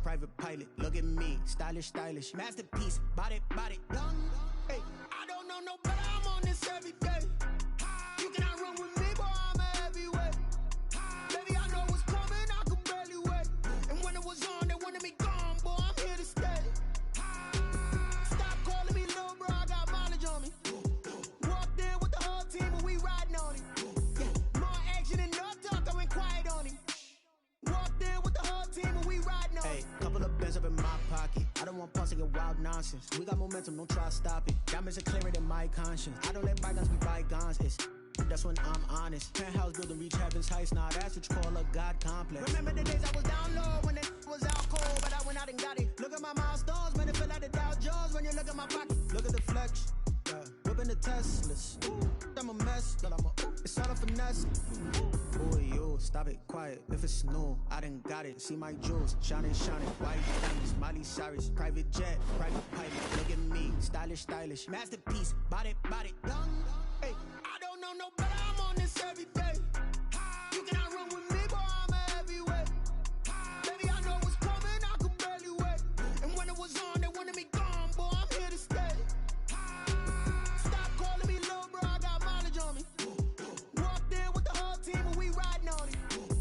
private pilot. Look at me, stylish, stylish. Masterpiece, body, body, done. Hey, I don't know no better, I'm on this every day. You cannot run with me, boy, I'm a heavyweight. Baby, I know what's coming, I could barely wait. And when it was on, they wanted me gone, boy, I'm here to stay. Stop calling me little bro, I got mileage on me. Walked in with the whole team and we riding on him. Yeah, more action and no talk, I went quiet on him. Walked in with the whole team and we riding on him. Hey, couple of bands up in my pocket. I don't want pause to get wild nonsense. We got momentum, don't try to stop it. Diamonds are clearer than my conscience. I don't let bygones be bygones. It's that's when I'm honest. Penthouse building, reach heaven's heights. Now that's what you call a God complex. Remember the days I was down low when it was out cold, but I went out and got it. Look at my milestones, man, it feel like the Dow Jones when you look at my pocket. Look at the flex, whipping the Teslas. I'm a mess, but it's all a finesse. Who are you? Stop it, quiet. If it's new, I done got it. See my jewels, shining, shining. White diamonds, Miley Cyrus, private jet, private pilot. Look at me, stylish, stylish. Masterpiece, body, body, done. Hey, I don't know no better, I'm on this every day. You cannot run with me, boy, I'm a heavyweight. Baby, I know what's coming, I could barely wait. And when it was on, they wanted me gone, boy, I'm here to stay. Stop calling me little bro, I got mileage on me. Walked in with the whole team and we riding on him.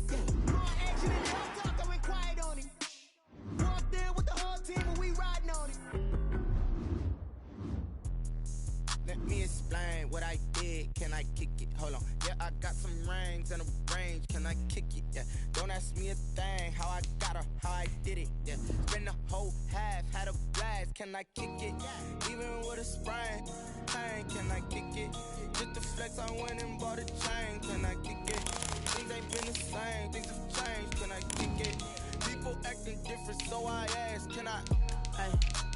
Yeah, more action and no talk, I went quiet on him. Walked in with the whole team and we riding on him. Let me explain what I did. Can I kick it? Hold on. Yeah, I got some rings and a range. Can I kick it? Yeah. Don't ask me a thing. How I got her, how I did it. Yeah. Spend the whole half, had a blast. Can I kick it? Even with a sprain. Pain, can I kick it? Just the flex, I went and bought a chain. Can I kick it? Things ain't been the same. Things have changed. Can I kick it? People acting different, so I ask. Can I? Hey,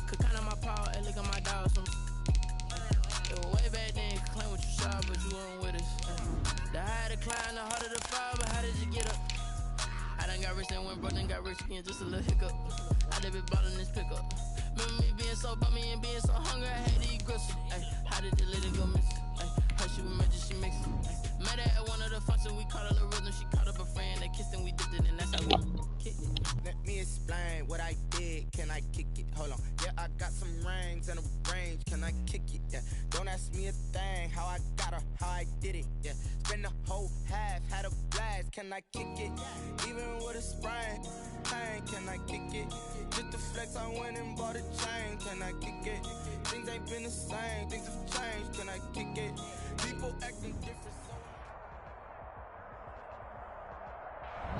could count on my power and look at my dogs. It was way back then, you could claim what you saw, but you weren't with us. The higher the climb, the harder the fall, but how did you get up? I done got rich and went broke, then got rich again, just a little hiccup. I done been bought in this pickup. Remember me being so bummy and being so hungry, I had to eat gristle. Ay, how did the lady go missing? Her she was magic, she mixed it. Met her at one of the functions, we caught a little rhythm. She caught up a friend, they kissed and we dipped it, and that's how we kicked it. Let me explain what I did. Can I kick it? Hold on. Yeah, I got some rings and a range. Can I kick it? Yeah. Don't ask me a thing. How I got her, how I did it. Yeah. Spend the whole half, had a blast. Can I kick it? Even with a sprain. Pain, can I kick it? Just the flex, I went and bought a chain. Can I kick it? Things ain't been the same. Things have changed. Can I kick it? People acting different.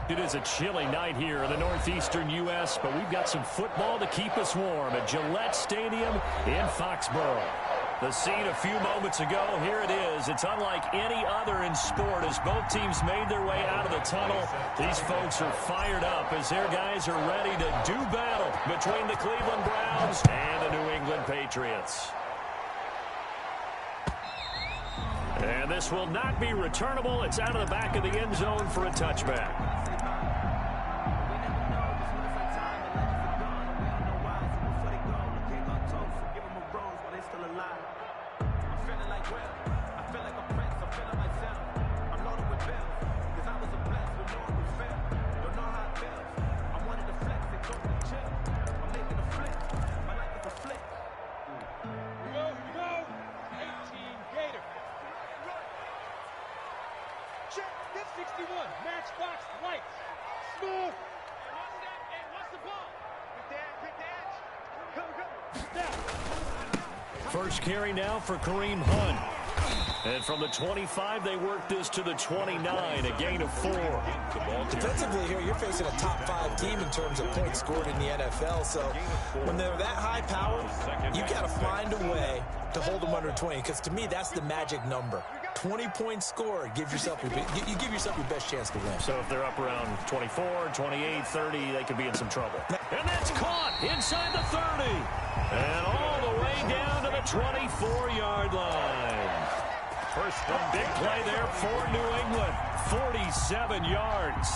It is a chilly night here in the northeastern U.S., but we've got some football to keep us warm at Gillette Stadium in Foxborough. The scene a few moments ago, here it is. It's unlike any other in sport as both teams made their way out of the tunnel. These folks are fired up as their guys are ready to do battle between the Cleveland Browns and the New England Patriots. And this will not be returnable. It's out of the back of the end zone for a touchback. First carry now for Kareem Hunt. And from the 25, they work this to the 29, a gain of 4. Defensively here, you're facing a top 5 team in terms of points scored in the NFL. So when they're that high powered, you got to find a way to hold them under 20. Because to me, that's the magic number. 20 points scored, you give yourself your best chance to win. So if they're up around 24, 28, 30, they could be in some trouble. And that's caught inside the 30. And all the way down to the 24-yard line. First, a big play there for New England. 47 yards.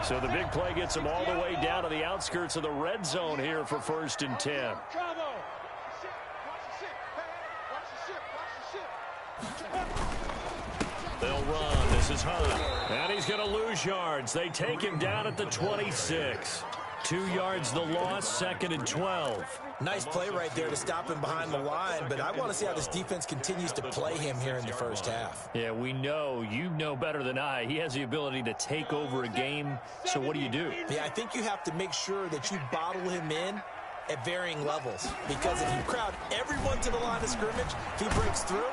So the big play gets them all the way down to the outskirts of the red zone here for 1st and 10. They'll run. This is Hunt. And he's going to lose yards. They take him down at the 26. 2 yards the loss, 2nd and 12. Nice play right there to stop him behind the line, but I want to see how this defense continues to play him here in the first half. Yeah, we know. You know better than I. He has the ability to take over a game, so what do you do? Yeah, I think you have to make sure that you bottle him in at varying levels, because if you crowd everyone to the line of scrimmage, if he breaks through.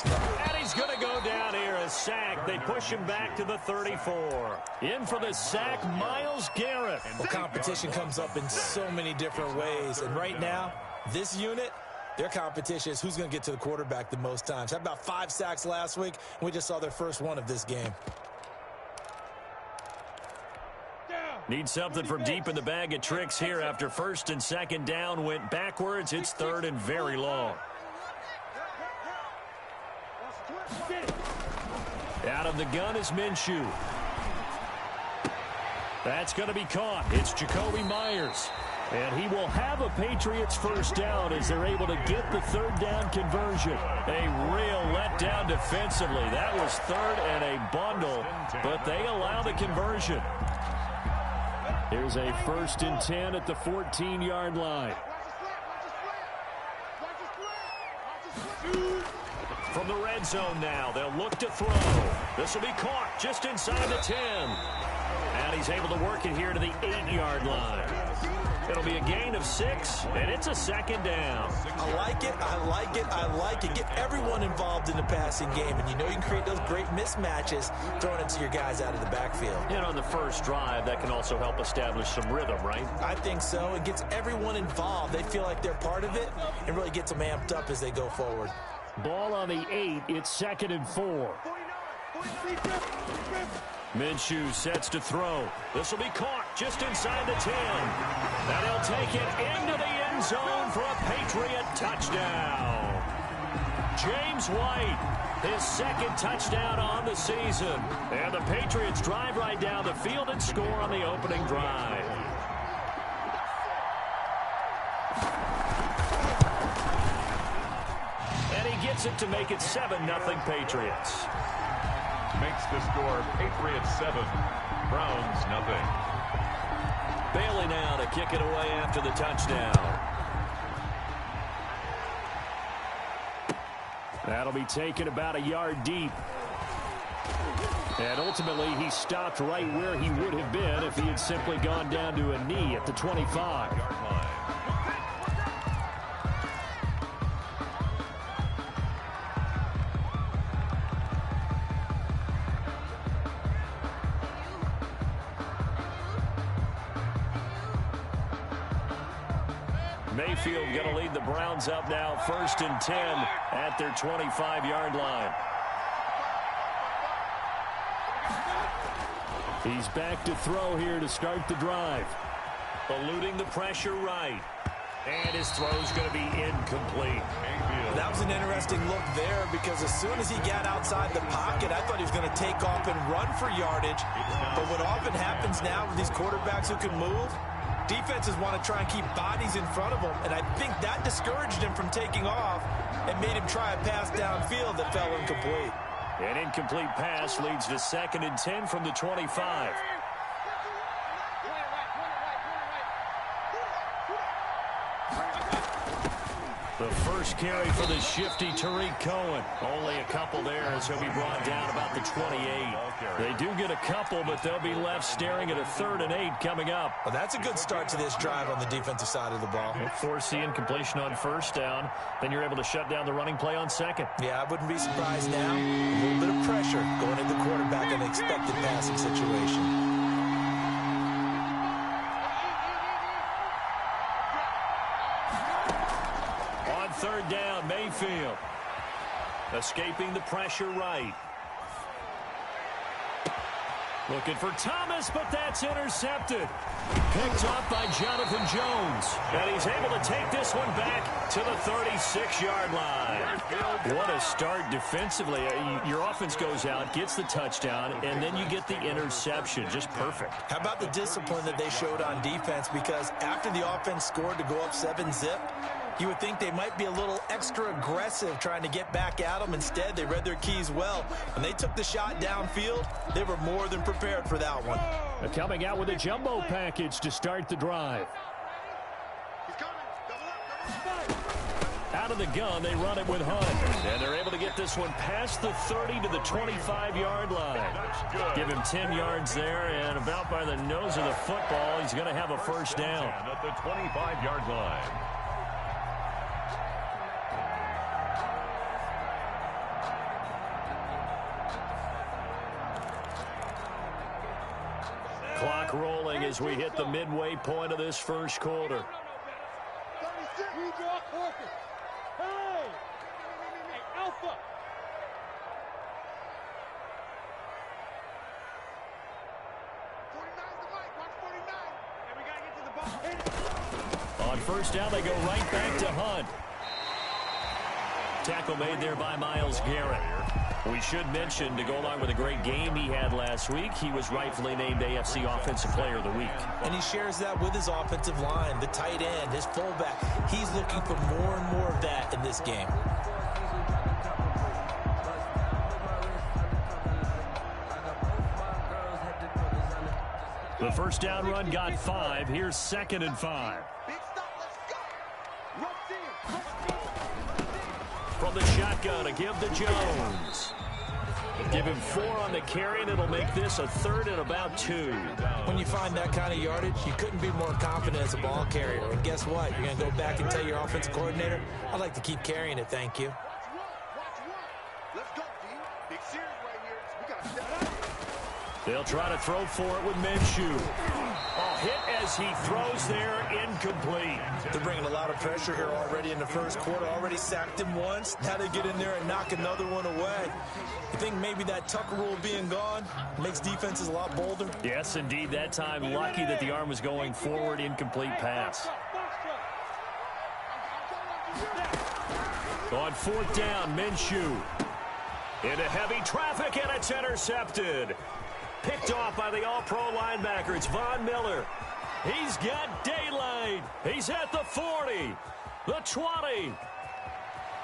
And he's going to go down here, a sack. They push him back to the 34. In for the sack, Myles Garrett. Well, competition comes up in so many different ways, and right now, this unit, their competition is who's going to get to the quarterback the most times. How about 5 sacks last week? We just saw their first one of this game. Need something from deep in the bag of tricks here after 1st and 2nd down went backwards. It's 3rd and very long. Out of the gun is Minshew. That's going to be caught. It's Jacoby Myers. And he will have a Patriots first down as they're able to get the 3rd down conversion. A real letdown defensively. That was 3rd and a bundle, but they allow the conversion. Here's a 1st and 10 at the 14-yard line. From the red zone now, they'll look to throw. This will be caught just inside the 10. And he's able to work it here to the 8-yard line. It'll be a gain of 6, and it's a 2nd down. I like it, I like it, I like it. Get everyone involved in the passing game, and you know you can create those great mismatches throwing it to your guys out of the backfield. And on the first drive, that can also help establish some rhythm, right? I think so. It gets everyone involved. They feel like they're part of it and really gets them amped up as they go forward. Ball on the 8. It's 2nd and 4. Minshew sets to throw. This will be caught just inside the 10. And he'll take it into the end zone for a Patriot touchdown. James White, his 2nd touchdown on the season. And the Patriots drive right down the field and score on the opening drive. And he gets it to make it 7-0 Patriots. Makes the score Patriots 7, Browns 0. Bailey now to kick it away after the touchdown. That'll be taken about a yard deep. And ultimately, he stopped right where he would have been if he had simply gone down to a knee at the 25. Mayfield going to lead the Browns up now, 1st and 10 at their 25-yard line. He's back to throw here to start the drive. Eluding the pressure right. And his throw's going to be incomplete. That was an interesting look there because as soon as he got outside the pocket, I thought he was going to take off and run for yardage. But what often happens now with these quarterbacks who can move, defenses want to try and keep bodies in front of them, and I think that discouraged him from taking off and made him try a pass downfield that fell incomplete. An incomplete pass leads to 2nd and 10 from the 25. The first carry for the shifty Tariq Cohen. Only a couple there as he'll be brought down about the 28. They do get a couple, but they'll be left staring at a 3rd and 8 coming up. Well, that's a good start to this drive on the defensive side of the ball. Force the incompletion on 1st down. Then you're able to shut down the running play on 2nd. Yeah, I wouldn't be surprised now. A little bit of pressure going into the quarterback in an expected passing situation. On 3rd down, Mayfield. Escaping the pressure right. Looking for Thomas, but that's intercepted. Picked up by Jonathan Jones. And he's able to take this one back to the 36-yard line. What a start defensively. Your offense goes out, gets the touchdown, and then you get the interception. Just perfect. How about the discipline that they showed on defense? Because after the offense scored to go up 7-0, You would think they might be a little extra aggressive trying to get back at them. Instead, they read their keys well. When they took the shot downfield, they were more than prepared for that one. They're coming out with a jumbo package to start the drive. Out of the gun, they run it with Hunt. And they're able to get this one past the 30 to the 25-yard line. Give him 10 yards there, and about by the nose of the football, he's going to have a first down. At the 25-yard line. Clock rolling as we hit the midway point of this first quarter. On first down, they go right back to Hunt. Tackle made there by Myles Garrett. We should mention, to go along with a great game he had last week, he was rightfully named AFC Offensive Player of the Week. And he shares that with his offensive line, the tight end, his fullback. He's looking for more and more of that in this game. The first down run got 5. Here's 2nd and 5. From the shotgun, a give to Jones. Give him 4 on the carry, and it'll make this a 3rd and about 2. When you find that kind of yardage, you couldn't be more confident as a ball carrier. And guess what? You're going to go back and tell your offensive coordinator, I'd like to keep carrying it, thank you. They'll try to throw for it with Minshew. Oh, hit as he throws there, incomplete. They're bringing a lot of pressure here already in the first quarter. Already sacked him once. Now they get in there and knock another one away. You think maybe that Tucker rule being gone makes defenses a lot bolder? Yes, indeed. That time, lucky that the arm was going forward, incomplete pass. On 4th down, Minshew. Into heavy traffic, and it's intercepted. Picked off by the all-pro linebacker. It's Von Miller. He's got daylight. He's at the 40, the 20.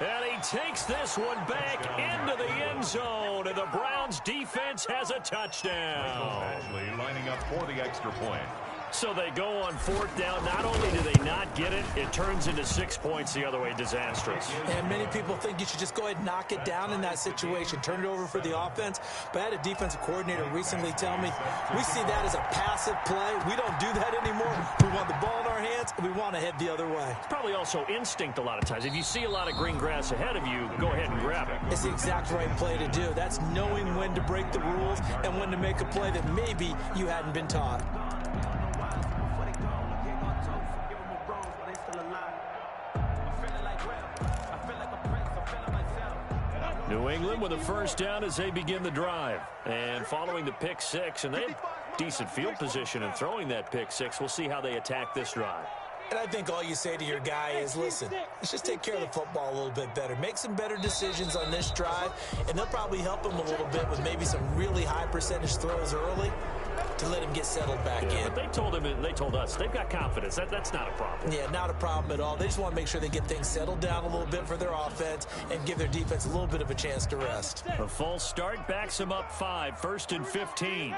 And he takes this one back into the end zone. And the Browns defense has a touchdown. Ashley lining up for the extra point. So they go on 4th down. Not only do they not get it, it turns into 6 points the other way. Disastrous. And many people think you should just go ahead and knock it down in that situation. Turn it over for the offense. But I had a defensive coordinator recently tell me, we see that as a passive play. We don't do that anymore. We want the ball in our hands, and we want to head the other way. It's probably also instinct a lot of times. If you see a lot of green grass ahead of you, go ahead and grab it. It's the exact right play to do. That's knowing when to break the rules and when to make a play that maybe you hadn't been taught. New England with a first down as they begin the drive. And following the pick 6, and they had decent field position in throwing that pick 6. We'll see how they attack this drive. And I think all you say to your guy is, listen, let's just take care of the football a little bit better. Make some better decisions on this drive, and they'll probably help him a little bit with maybe some really high percentage throws early to let him get settled back in. But they told him, and they told us, they've got confidence. That's not a problem. Yeah, not a problem at all. They just want to make sure they get things settled down a little bit for their offense and give their defense a little bit of a chance to rest. A false start backs them up 5, 1st and 15.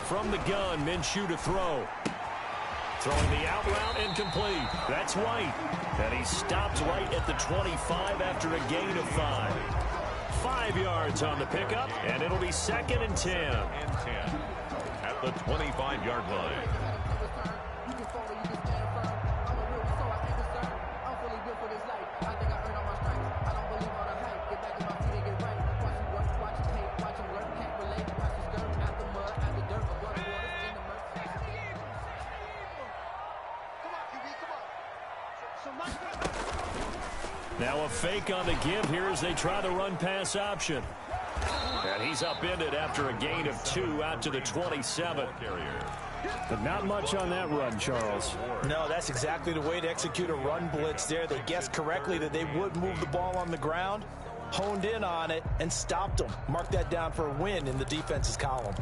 From the gun, Minshew to throw. Throwing the out route, incomplete. That's White. And he stopped right at the 25 after a gain of 5. 5 yards on the pickup, and it'll be 2nd and 10. At the 25-yard line. Now a fake on the give here as they try the run-pass option. And he's upended after a gain of 2 out to the 27. But not much on that run, Charles. No, that's exactly the way to execute a run blitz there. They guessed correctly that they would move the ball on the ground. honed in on it, and stopped them. Mark that down for a win in the defense's column.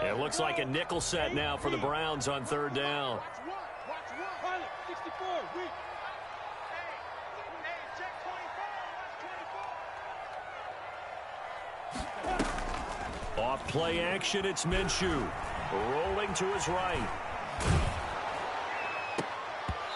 It looks like a nickel set now for the Browns on third down. Off play action, it's Minshew. Rolling to his right.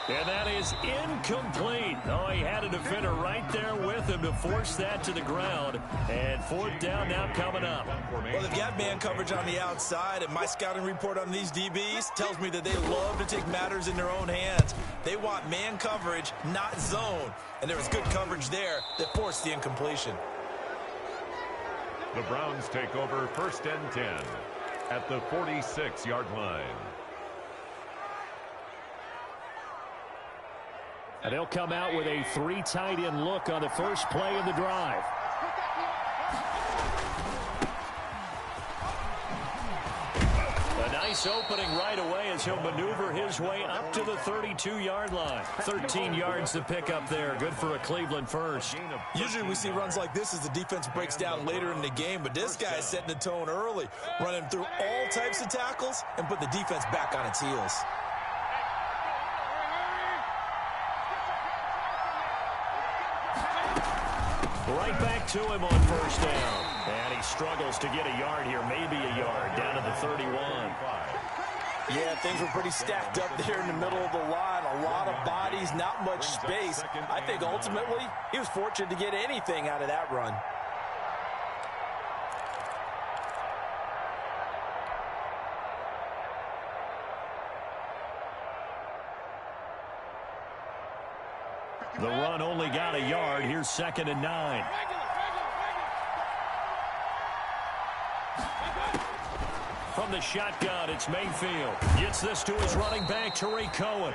And that is incomplete. Oh, he had a defender right there with him to force that to the ground. And fourth down now coming up. Well, they've got man coverage on the outside, and my scouting report on these DBs tells me that they love to take matters in their own hands. They want man coverage, not zone. And there was good coverage there that forced the incompletion. The Browns take over 1st and 10 at the 46-yard line. And they'll come out with a 3 tight end look on the first play of the drive. A nice opening right away as he'll maneuver his way up to the 32-yard line. 13 yards to pick up there. Good for a Cleveland first. Usually we see runs like this as the defense breaks down later in the game, but this guy is setting the tone early, running through all types of tackles and put the defense back on its heels. Right back to him on first down. And he struggles to get a yard here, maybe a yard, down to the 31. Yeah, things were pretty stacked up there in the middle of the line. A lot of bodies, not much space. I think ultimately he was fortunate to get anything out of that run. The run only got a yard. Here's 2nd and 9. From the shotgun, it's Mayfield. Gets this to his running back, Tariq Cohen.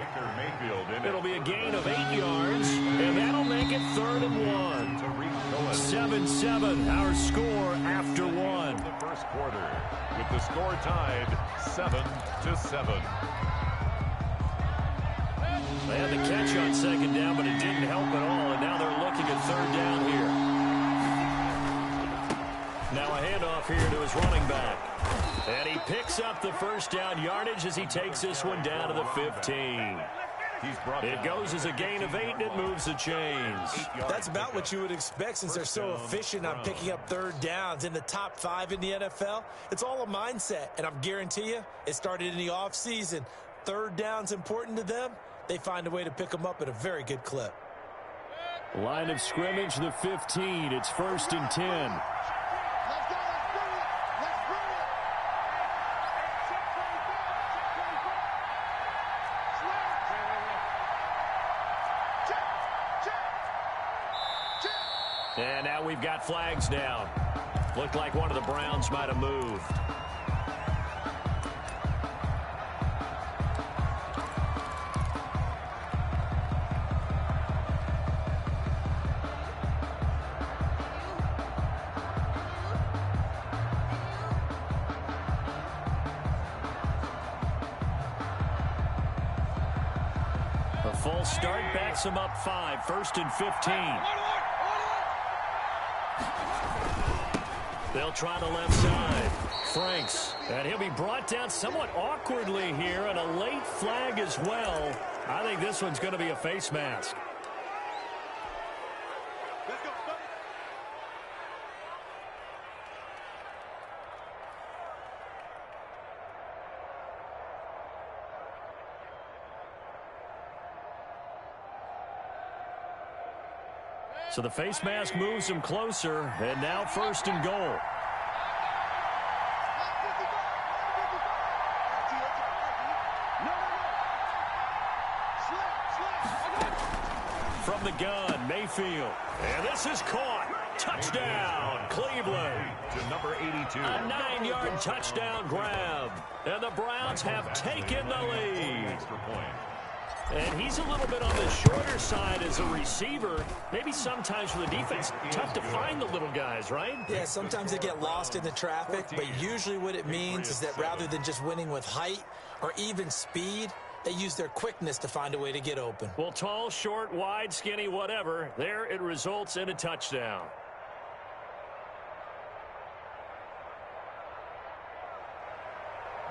It'll be a gain of 8 yards, and that'll make it 3rd and 1. 7-7, our score after 1. The first quarter, with the score tied 7-7. They had the catch on 2nd down, but it didn't help at all, and now they're looking at 3rd down here. Now a handoff here to his running back. And he picks up the first down yardage as he takes this one down to the 15. It goes as a gain of 8, and it moves the chains. That's about what you would expect since they're so efficient on picking up 3rd downs. In the top 5 in the NFL, it's all a mindset, and I'm guarantee you it started in the offseason. 3rd down's important to them. They find a way to pick them up at a very good clip. Line of scrimmage, the 15. It's 1st and 10. And now we've got flags down. Looked like one of the Browns might have moved. A full start backs him up 5, 1st and 15. They'll try the left side. Franks. And he'll be brought down somewhat awkwardly here, and a late flag as well. I think this one's going to be a face mask. So the face mask moves him closer, and now 1st and goal. From the gun, Mayfield. And this is caught. Touchdown, Cleveland. To number 82. A 9-yard touchdown grab. And the Browns have taken the lead. Extra point. And he's a little bit on the shorter side as a receiver. Maybe sometimes for the defense, tough to find the little guys, right? Yeah, sometimes they get lost in the traffic, but usually what it means is that rather than just winning with height or even speed, They use their quickness to find a way to get open. Well, tall, short, wide, skinny, whatever. There it results in a touchdown.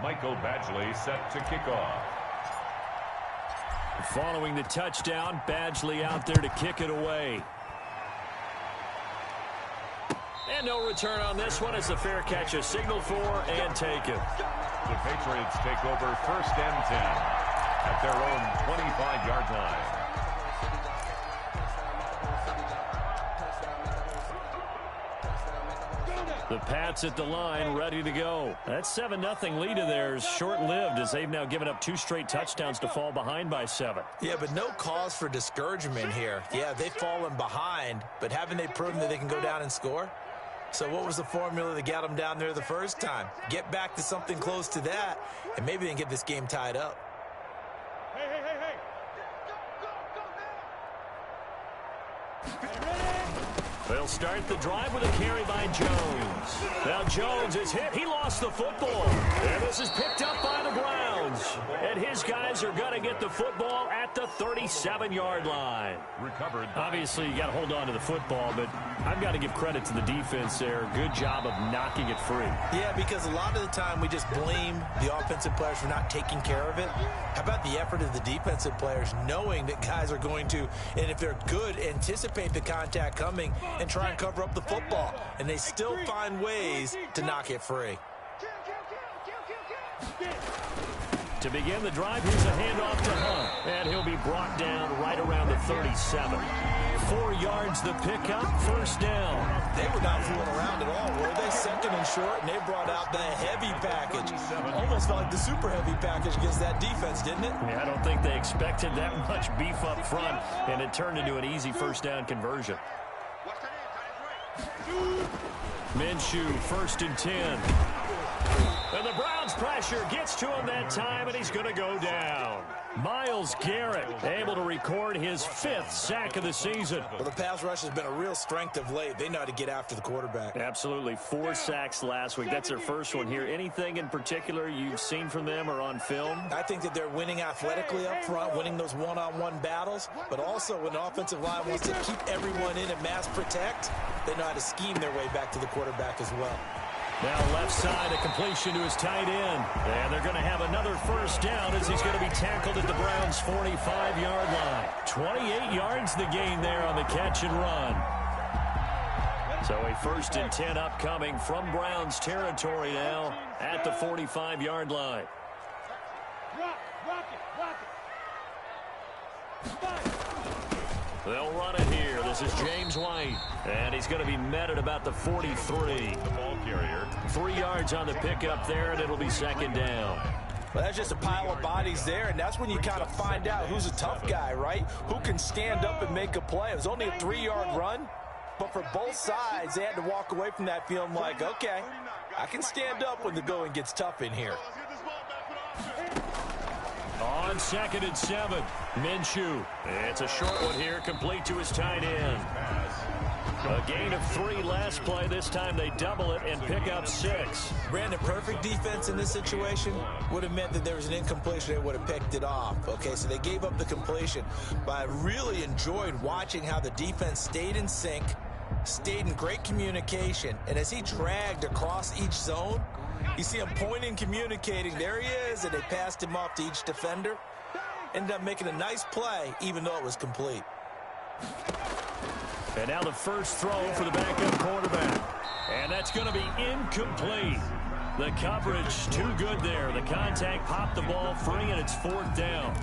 Michael Badgley set to kick off. Following the touchdown, Badgley out there to kick it away. And no return on this one as the fair catch is signaled for and taken. The Patriots take over 1st and 10 at their own 25-yard line. The Pats at the line, ready to go. That 7-0 lead of theirs short-lived as they've now given up 2 straight touchdowns to fall behind by 7. Yeah, but no cause for discouragement here. Yeah, they've fallen behind, but haven't they proven that they can go down and score? So what was the formula that got them down there the first time? Get back to something close to that, and maybe they can get this game tied up. They'll start the drive with a carry by Jones. Now Jones is hit. He lost the football. And this is picked up by the Browns. And his guys are going to get the football at the 37-yard line. Recovered. Obviously, you got to hold on to the football, but I've got to give credit to the defense there. Good job of knocking it free. Yeah, because a lot of the time we just blame the offensive players for not taking care of it. How about the effort of the defensive players knowing that guys are going to, and if they're good, anticipate the contact coming and try and cover up the football. And they still find ways to knock it free. To begin the drive, here's a handoff to Hunt. And he'll be brought down right around the 37. 4 yards the pickup, 1st down. They were not fooling around at all, were they? 2nd and short, and they brought out the heavy package. Almost felt like the super heavy package against that defense, didn't it? Yeah, I don't think they expected that much beef up front, and it turned into an easy 1st down conversion. Minshew, 1st and 10. And the Browns pressure gets to him that time, and he's going to go down. Myles Garrett able to record his 5th sack of the season. Well, the pass rush has been a real strength of late. They know how to get after the quarterback. Absolutely. 4 sacks last week. That's their first one here. Anything in particular you've seen from them or on film? I think that they're winning athletically up front, winning those one-on-one battles, but also when the offensive line wants to keep everyone in and mass protect, they know how to scheme their way back to the quarterback as well. Now left side, a completion to his tight end. And they're going to have another 1st down as he's going to be tackled at the Browns' 45-yard line. 28 yards the gain there on the catch and run. So a 1st and 10 upcoming from Browns territory now at the 45-yard line. They'll run it here. This is James White. And he's going to be met at about the 43. The ball carrier. 3 yards on the pickup there, and it'll be 2nd down. Well, that's just a pile of bodies there, and that's when you kind of find out who's a tough guy, right? Who can stand up and make a play. It was only a 3-yard run, but for both sides, they had to walk away from that feeling like, okay, I can stand up when the going gets tough in here. On 2nd and 7, Minshew. It's a short one here, complete to his tight end. A gain of 3 last play. This time they double it and pick up 6. Brandon, perfect defense in this situation would have meant that there was an incompletion. They would have picked it off. Okay, so they gave up the completion. But I really enjoyed watching how the defense stayed in sync, stayed in great communication, and as he dragged across each zone, you see him pointing, communicating. There he is, and they passed him off to each defender. Ended up making a nice play, even though it was complete. And now the first throw for the backup quarterback. And that's going to be incomplete. The coverage too good there. The contact popped the ball free, and it's 4th down.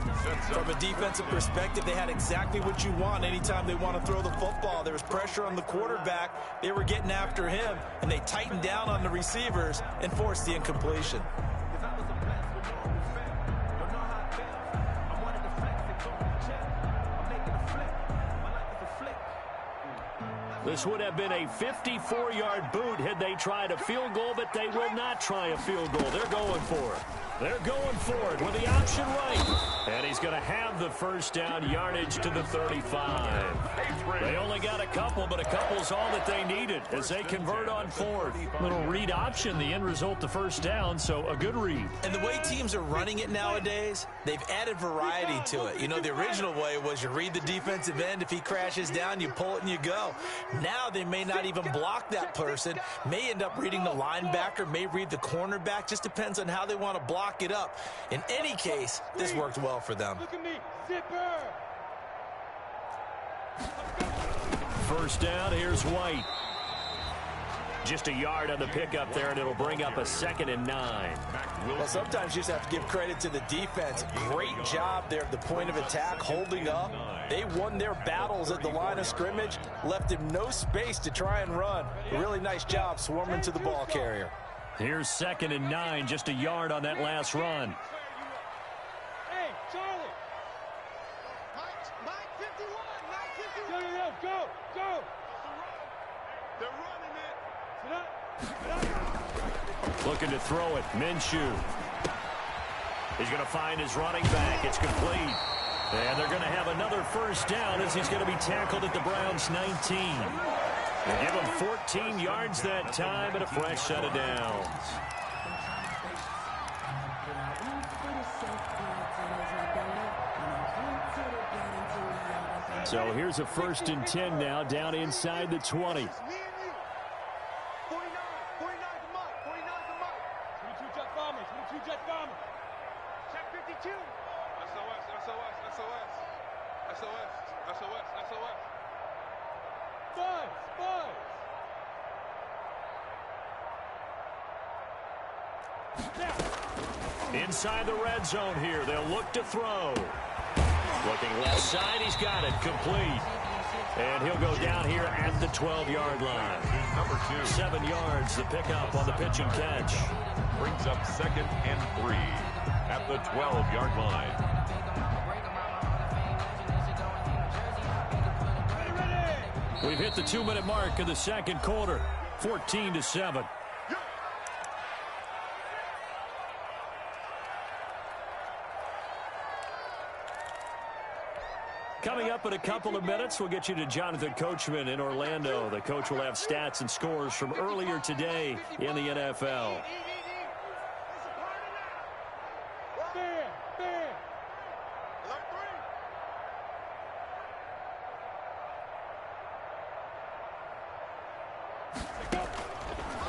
From a defensive perspective, they had exactly what you want anytime they want to throw the football. There was pressure on the quarterback. They were getting after him, and they tightened down on the receivers and forced the incompletion. This would have been a 54-yard boot had they tried a field goal, but they will not try a field goal. They're going for it. They're going for it with the option right. And he's going to have the first down yardage to the 35. They only got a couple, but a couple's all that they needed as they convert on fourth. Little read option, the end result, the first down, so a good read. And the way teams are running it nowadays, they've added variety to it. You know, the original way was you read the defensive end. If he crashes down, you pull it and you go. Now they may not even block that person, may end up reading the linebacker, may read the cornerback. Just depends on how they want to block it up. In any case, this worked well for them. Look at me, zipper. First down, here's White. Just a yard on the pickup there, and it'll bring up a 2nd and 9. Well, sometimes you just have to give credit to the defense. Great job there at the point of attack, holding up. They won their battles at the line of scrimmage, left him no space to try and run. A really nice job swarming to the ball carrier. Here's 2nd and 9, just a yard on that last run. Hey, Charlie. Mike 51, Mike 51. Go. They're running it. Looking to throw it, Minshew. He's going to find his running back. It's complete. And they're going to have another first down as he's going to be tackled at the Browns' 19. They give him 14 yards that time and a fresh set of downs. So here's a 1st and 10 now, down inside the 20. 49 to Mike. 22 jet bombers. Check 52. SOS. Spies. Inside the red zone here, they'll look to throw. Looking left side, he's got it, complete. And he'll go down here at the 12-yard line. Number 2. 7 yards, the pickup on the pitch and catch. Brings up 2nd and 3 at the 12-yard line. We've hit the 2-minute mark of the second quarter, 14-7. Coming up in a couple of minutes, we'll get you to Jonathan Coachman in Orlando. The coach will have stats and scores from earlier today in the NFL.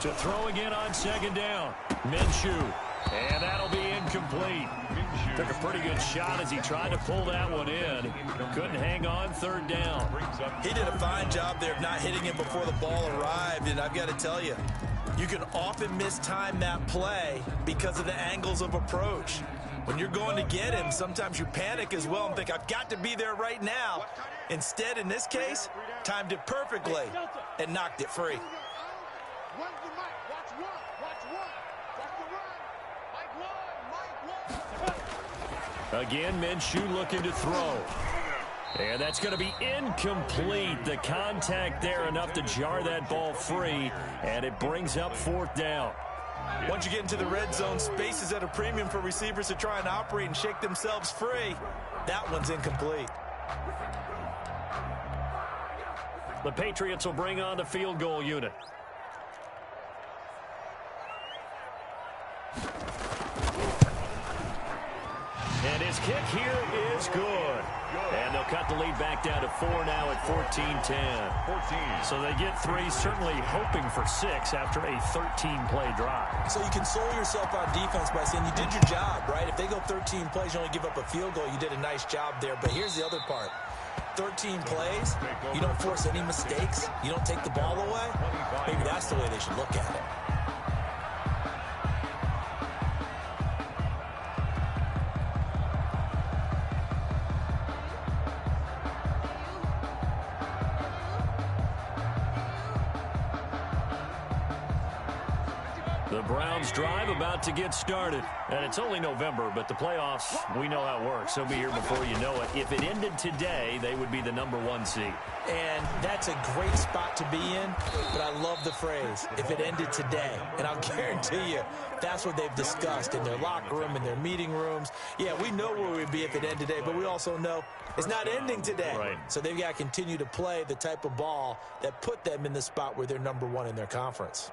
To throw again on 2nd down. Minshew. And that'll be incomplete. Took a pretty good shot as he tried to pull that one in. Couldn't hang on 3rd down. He did a fine job there of not hitting him before the ball arrived, and I've got to tell you, you can often mistime that play because of the angles of approach. When you're going to get him, sometimes you panic as well and think, I've got to be there right now. Instead, in this case, timed it perfectly and knocked it free. Again, Minshew looking to throw. And that's going to be incomplete. The contact there enough to jar that ball free, and it brings up 4th down. Once you get into the red zone, space is at a premium for receivers to try and operate and shake themselves free. That one's incomplete. The Patriots will bring on the field goal unit. And his kick here is good. And they'll cut the lead back down to 4 now at 14-10. So they get 3, certainly hoping for 6 after a 13-play drive. So you console yourself on defense by saying you did your job, right? If they go 13 plays, you only give up a field goal, you did a nice job there. But here's the other part. 13 plays, you don't force any mistakes, you don't take the ball away. Maybe that's the way they should look at it. The The Browns drive about to get started. And it's only November, but the playoffs, we know how it works. They'll be here before you know it. If it ended today, they would be the #1 seed. And that's a great spot to be in, but I love the phrase, if it ended today. And I'll guarantee you, that's what they've discussed in their locker room, in their meeting rooms. Yeah, we know where we'd be if it ended today, but we also know it's not ending today. Right. So they've got to continue to play the type of ball that put them in the spot where they're #1 in their conference.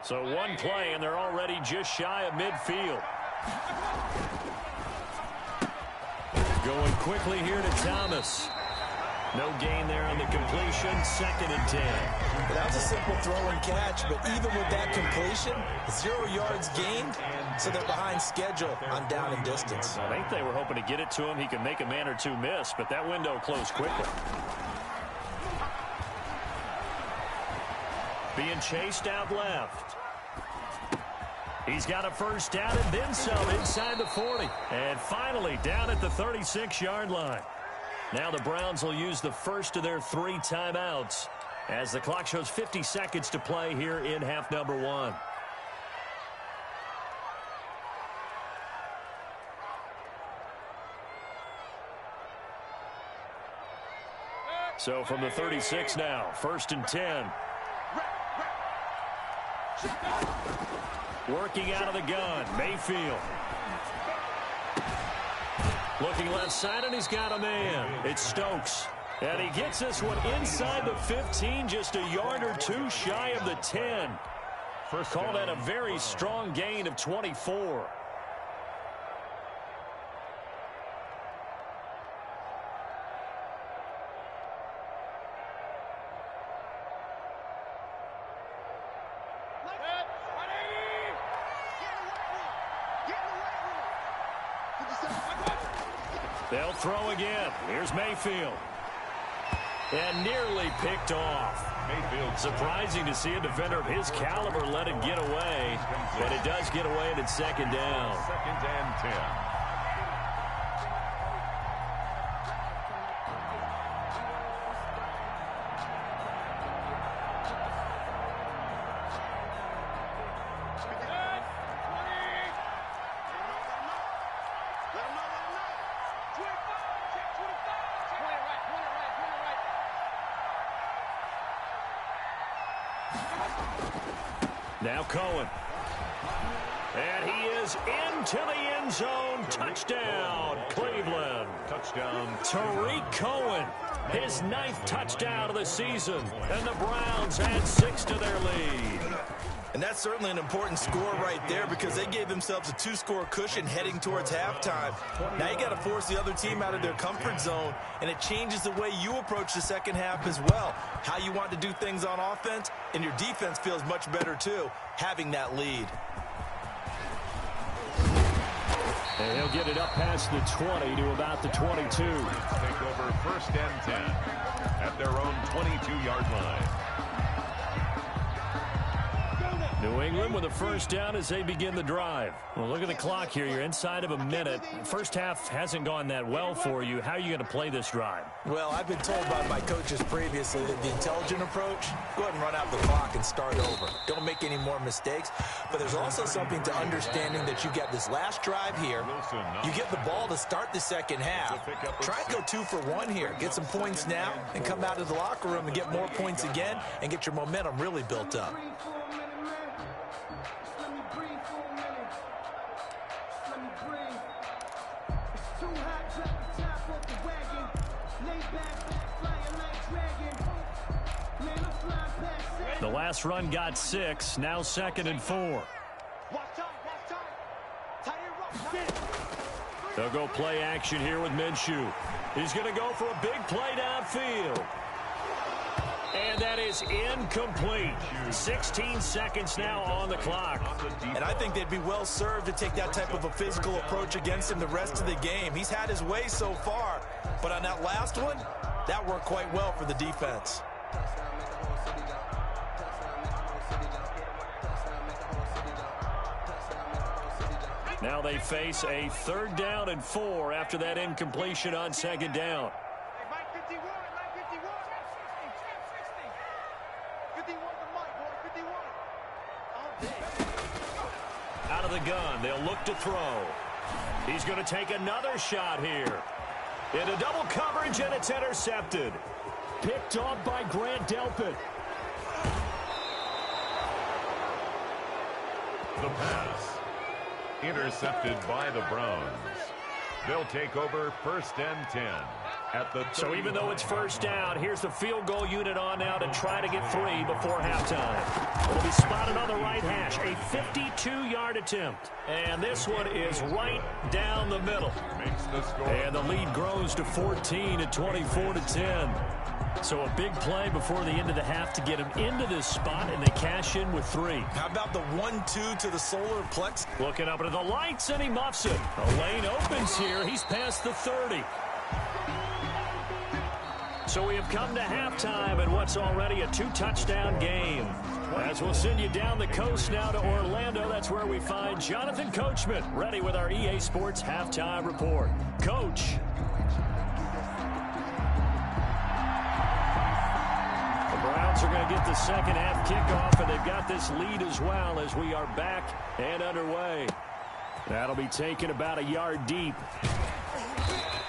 So one play, and they're already just shy of midfield. Going quickly here to Thomas. No gain there on the completion. 2nd and 10. That was a simple throw and catch, but even with that completion, 0 yards gained, so they're behind schedule on down and distance. I think they were hoping to get it to him. He could make a man or two miss, but that window closed quickly. Being chased out left. He's got a first down and then some inside the 40. And finally down at the 36-yard line. Now the Browns will use the first of their 3 timeouts as the clock shows 50 seconds to play here in half number 1. So from the 36 now, 1st and 10. Working out of the gun, Mayfield. Looking left side, and he's got a man. It's Stokes. And he gets this one inside the 15, just a yard or two shy of the 10. Called that a very strong gain of 24. They'll throw again. Here's Mayfield. And nearly picked off. Mayfield. Surprising to see a defender of his caliber let it get away. But it does get away, and it's 2nd down. 2nd and 10. Now Cohen. And he is into the end zone. Touchdown, Cleveland. Touchdown. Tariq Cohen, his 9th touchdown of the season. And the Browns add 6 to their lead. And that's certainly an important score right there because they gave themselves a 2-score cushion heading towards halftime. Now you got to force the other team out of their comfort zone, and it changes the way you approach the second half as well. How you want to do things on offense, and your defense feels much better too, having that lead. And he'll get it up past the 20 to about the 22. Take over 1st and 10 at their own 22-yard line. New England with a first down as they begin the drive. Well, look at the clock here. You're inside of a minute. First half hasn't gone that well for you. How are you going to play this drive? Well, I've been told by my coaches previously that the intelligent approach, go ahead and run out the clock and start over. Don't make any more mistakes. But there's also something to understanding that you get this last drive here. You get the ball to start the second half. Try and go 2 for 1 here. Get some points now and come out of the locker room and get more points again and get your momentum really built up. The last run got 6. Now 2nd and 4. They'll go play action here with Minshew. He's going to go for a big play downfield. And that is incomplete. 16 seconds now on the clock. And I think they'd be well served to take that type of a physical approach against him the rest of the game. He's had his way so far. But on that last one, that worked quite well for the defense. Now they face a 3rd down and 4 after that incompletion on 2nd down. the gun. They'll look to throw. He's going to take another shot here. Into double coverage, and it's intercepted. Picked off by Grant Delpit. The pass. Intercepted by the Browns. They'll take over 1st and 10. At the so even though it's first down, here's the field goal unit on now to try to get 3 before halftime. It'll be spotted on the right hash. A 52-yard attempt. And this one is right down the middle. Makes the score. And the lead grows to 14 at 24-10. So a big play before the end of the half to get him into this spot, and they cash in with 3. How about the 1-2 to the solar plex? Looking up into the lights, and he muffs it. A lane opens here. He's past the 30. So we have come to halftime in what's already a 2-touchdown game. As we'll send you down the coast now to Orlando, that's where we find Jonathan Coachman, ready with our EA Sports Halftime Report. Coach. The Browns are going to get the second half kickoff, and they've got this lead as well as we are back and underway. That'll be taken about a yard deep.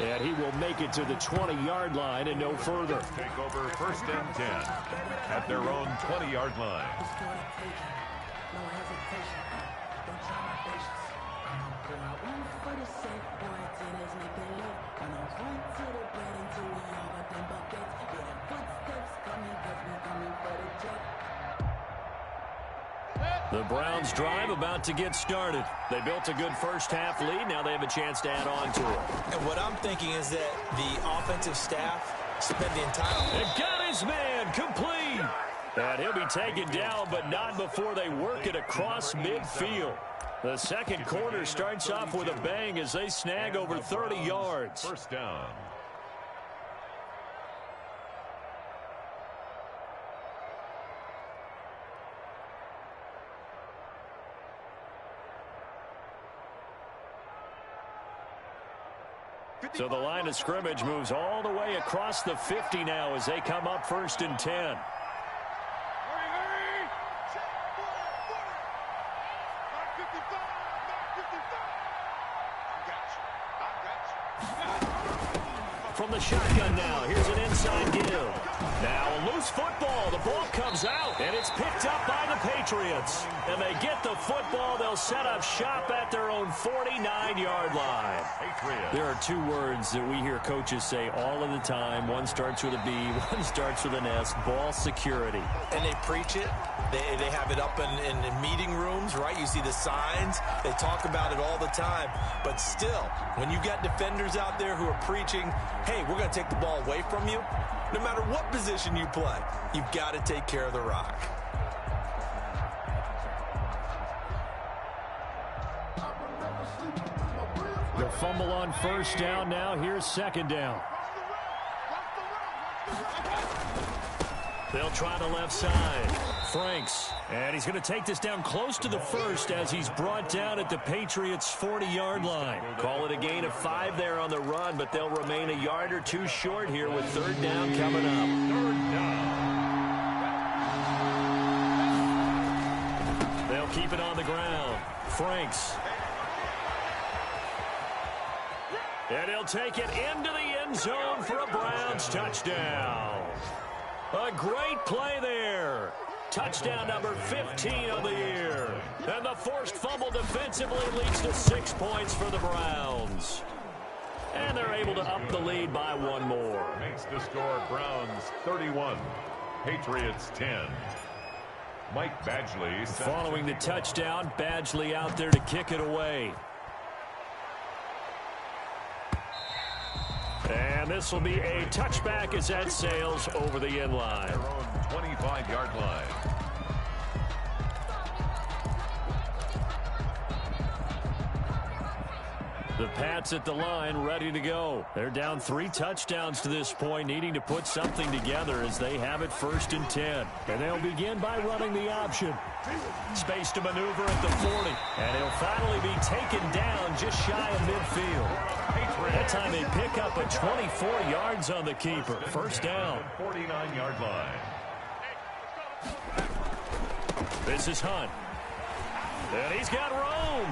And he will make it to the 20-yard line and no further. Take over 1st and 10 at their own 20-yard line. The Browns drive about to get started. They built a good first half lead. Now they have a chance to add on to it. And what I'm thinking is that the offensive staff spent the entire... And got his man complete. And he'll be taken down, but not before they work it across midfield. The second quarter starts off with a bang as they snag over 30 yards. First down. So the line of scrimmage moves all the way across the 50 now as they come up 1st and 10. From the shotgun now, here's an inside give. Now a loose football. The ball comes out, and it's picked up by the Patriots. And they get the football. They'll set up shop at their own 49-yard line. There are 2 words that we hear coaches say all of the time. One starts with a B, one starts with an S. Ball security. And they preach it. They have it up in meeting rooms, right? You see the signs. They talk about it all the time. But still, when you got defenders out there who are preaching, hey, we're going to take the ball away from you, no matter what position you play, you've got to take care of the rock. The fumble on first down now. Here's second down. They'll try the left side. Franks. And he's going to take this down close to the first as he's brought down at the Patriots' 40-yard line. Call it a gain of 5 there on the run, but they'll remain a yard or 2 short here with 3rd down coming up. 3rd down. They'll keep it on the ground. Franks. And he'll take it into the end zone for a Browns touchdown. A great play there. Touchdown number 15 of the year. And the forced fumble defensively leads to 6 points for the Browns. And they're able to up the lead by 1 more. Makes the score Browns 31, Patriots 10. Mike Badgley. Following the touchdown, Badgley out there to kick it away. And this will be a touchback as that sails over the end line. Their own 25-yard line. The Pats at the line, ready to go. They're down 3 touchdowns to this point, needing to put something together as they have it 1st and 10. And they'll begin by running the option. Space to maneuver at the 40. And he'll finally be taken down just shy of midfield. That time they pick up a 24 yards on the keeper. 1st down. 49-yard line. This is Hunt. And he's got room.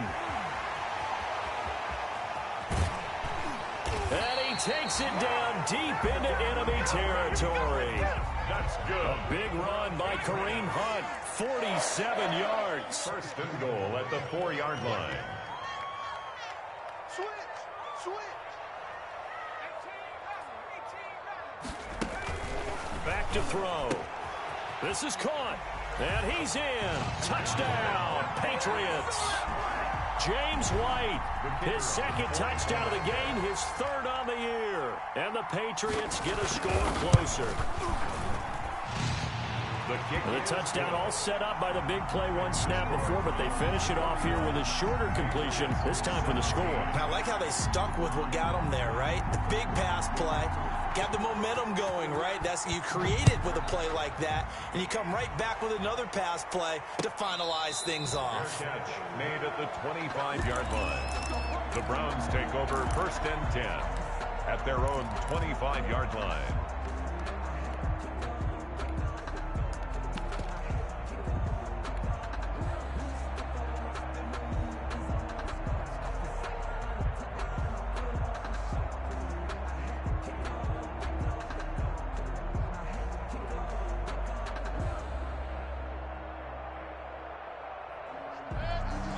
And he takes it down deep into enemy territory. That's good. A big run by Kareem Hunt, 47 yards. First and goal at the 4-yard line. Back to throw. This is caught. And he's in. Touchdown, Patriots. James White, his second touchdown of the game, his third on the year. And the Patriots get a score closer. The touchdown all set up by the big play one snap before, but they finish it off here with a shorter completion, this time for the score. I like how they stuck with what got them there, right? The big pass play. Got the momentum going, right? You create it with a play like that, and you come right back with another pass play to finalize things off. Fair catch made at the 25-yard line. The Browns take over first and 10 at their own 25-yard line.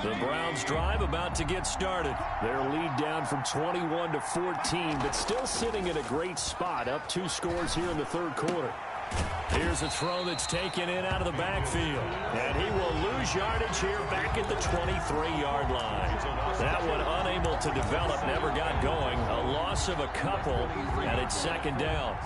The Browns drive about to get started. Their lead down from 21 to 14, but still sitting in a great spot, up 2 scores here in the third quarter. Here's a throw that's taken in out of the backfield. And he will lose yardage here back at the 23-yard line. That one unable to develop, never got going. A loss of a couple, and it's second down.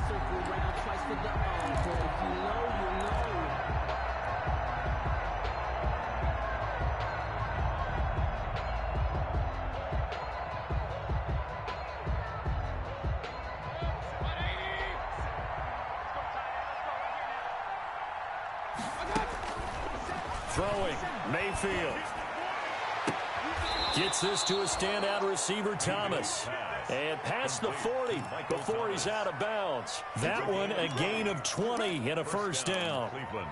Throwing, Mayfield. Gets this to a standout receiver, Thomas. And past the 40 before he's out of bounds. That one a gain of 20 and a first down. Cleveland.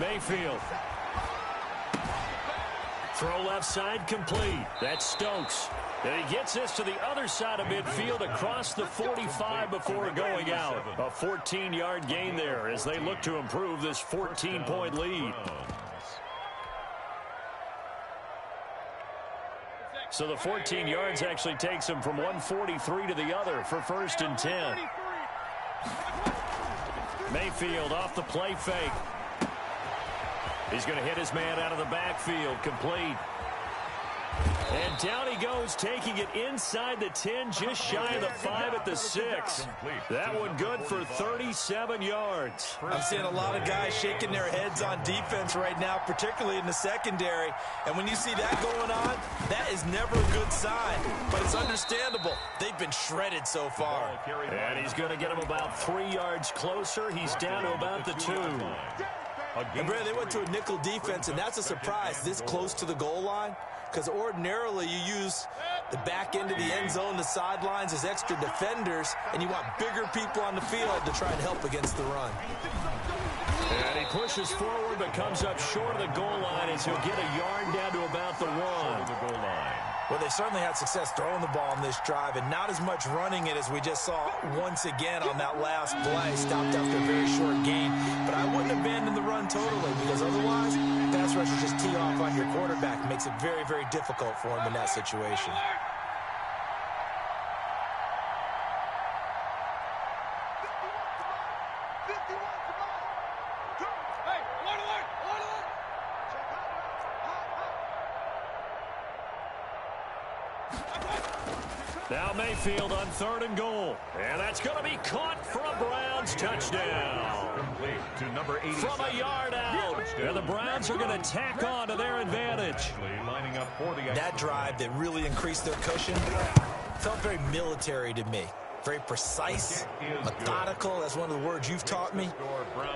Mayfield. Throw left side complete. That's Stokes. And he gets this to the other side of midfield across the 45 before going out. A 14-yard gain there as they look to improve this 14-point lead. So the 14 yards actually takes him from 143 to the other for first and 10. Mayfield off the play fake. He's going to hit his man out of the backfield, complete. And down he goes, taking it inside the 10, just shy of the 5 at the 6. That one good for 37 yards. I'm seeing a lot of guys shaking their heads on defense right now, particularly in the secondary. And when you see that going on, that is never a good sign. But it's understandable. They've been shredded so far. And he's going to get him about 3 yards closer. He's down to about the 2. And Brad, they went to a nickel defense, and that's a surprise this close to the goal line. Because ordinarily you use the back end of the end zone, the sidelines as extra defenders, and you want bigger people on the field to try and help against the run. And he pushes forward but comes up short of the goal line as he'll get a yard down to about the 1. Well, they certainly had success throwing the ball on this drive and not as much running it as we just saw once again on that last play. Stopped after a very short gain. But I wouldn't abandon the run totally because otherwise, pass rushers just tee off on your quarterback. Makes it very, very difficult for him in that situation. Now Mayfield on 3rd and goal. And that's going to be caught for a Browns touchdown. To number 87. From a yard out. And the Browns are going to tack on to their advantage. Lining up for the that drive that really increased their cushion felt very military to me. very precise, methodical. That's one of the words you've taught me.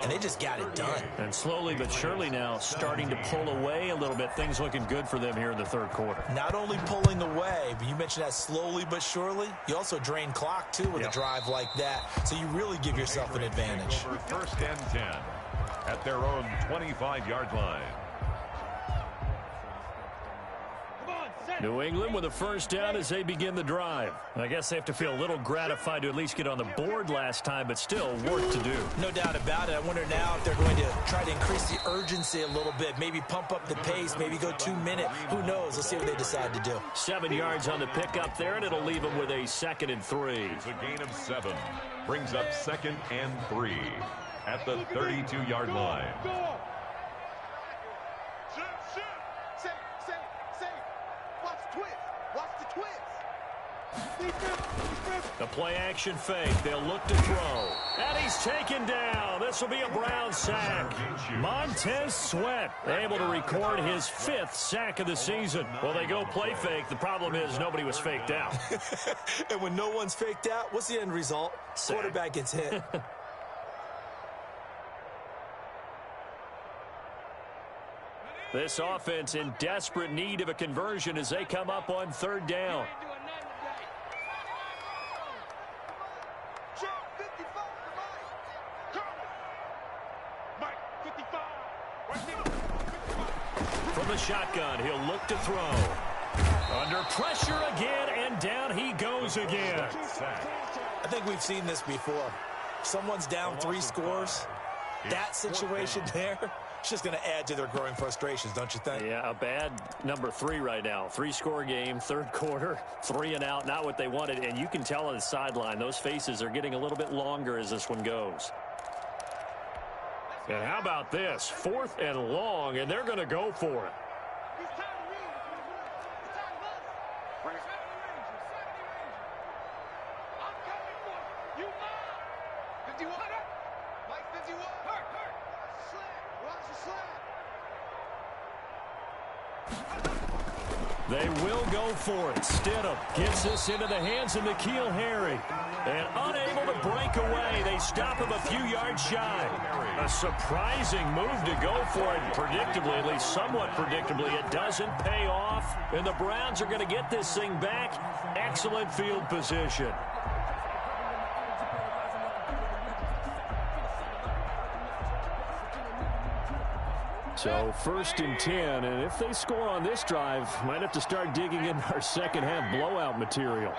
And they just got it done. And slowly but surely now starting to pull away a little bit. Things looking good for them here in the third quarter. Not only pulling away, but you mentioned that slowly but surely. You also drain clock, too, with a drive like that. So you really give yourself an advantage. First and 10 at their own 25-yard line. New England with a first down as they begin the drive. I guess they have to feel a little gratified to at least get on the board last time, but still work to do. No doubt about it. I wonder now if they're going to try to increase the urgency a little bit, maybe pump up the pace, maybe go 2 minute. Who knows? Let's see what they decide to do. 7 yards on the pickup there, and it'll leave them with a 2nd and 3. It's a gain of 7. Brings up 2nd and 3 at the 32-yard line. The play-action fake. They'll look to throw. And he's taken down. This will be a Brown sack. Montez Sweat able to record his 5th sack of the season. Well, they go play fake. The problem is nobody was faked out. And when no one's faked out, what's the end result? Sack. Quarterback gets hit. This offense in desperate need of a conversion as they come up on 3rd down. From the shotgun, he'll look to throw. Under pressure again, and down he goes again. I think we've seen this before. Someone's down 3 scores. That situation there, it's just going to add to their growing frustrations, don't you think? Yeah, a bad number 3 right now. 3-score game, 3rd quarter, 3 and out, not what they wanted. And you can tell on the sideline, those faces are getting a little bit longer as this one goes. And how about this? 4th and long, and they're going to go for it. They will go for it. Stidham gets this into the hands of N'Keal Harry. And unable to break away, they stop him a few yards shy. A surprising move to go for it. Predictably, at least somewhat predictably, it doesn't pay off. And the Browns are going to get this thing back. Excellent field position. So 1st and 10, and if they score on this drive, might have to start digging in our second-half blowout material.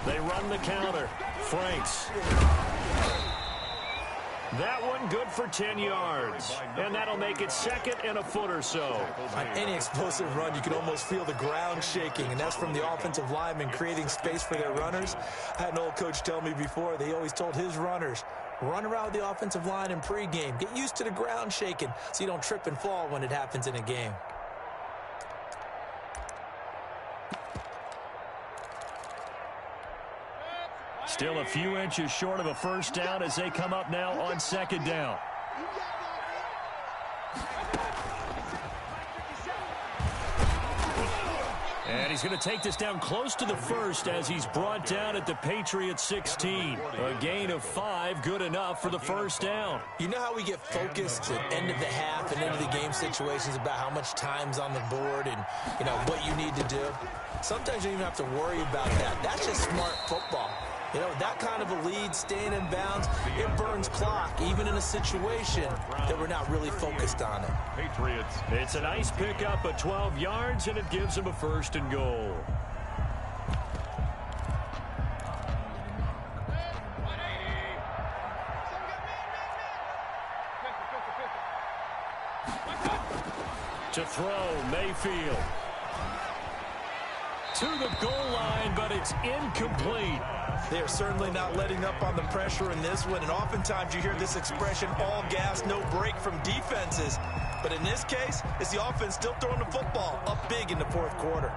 They run the counter. Franks. That one good for 10 yards. And that'll make it 2nd and a foot or so. On any explosive run, you can almost feel the ground shaking, and that's from the offensive linemen creating space for their runners. I had an old coach tell me before, they always told his runners, run around with the offensive line in pregame. Get used to the ground shaking so you don't trip and fall when it happens in a game. Still a few inches short of a first down as they come up now on 2nd down. And he's going to take this down close to the 1st as he's brought down at the Patriots 16. A gain of 5, good enough for the first down. You know how we get focused at end of the half and end of the game situations about how much time's on the board and, you know, what you need to do? Sometimes you don't even have to worry about that. That's just smart football. You know, that kind of a lead, staying in bounds, it burns clock, even in a situation that we're not really focused on it. Patriots. It's a nice pickup of 12 yards, and it gives them a 1st and goal. To throw, Mayfield. To the goal line, but it's incomplete. They are certainly not letting up on the pressure in this one, and oftentimes you hear this expression, all gas, no break from defenses. But in this case, it's the offense still throwing the football up big in the 4th quarter.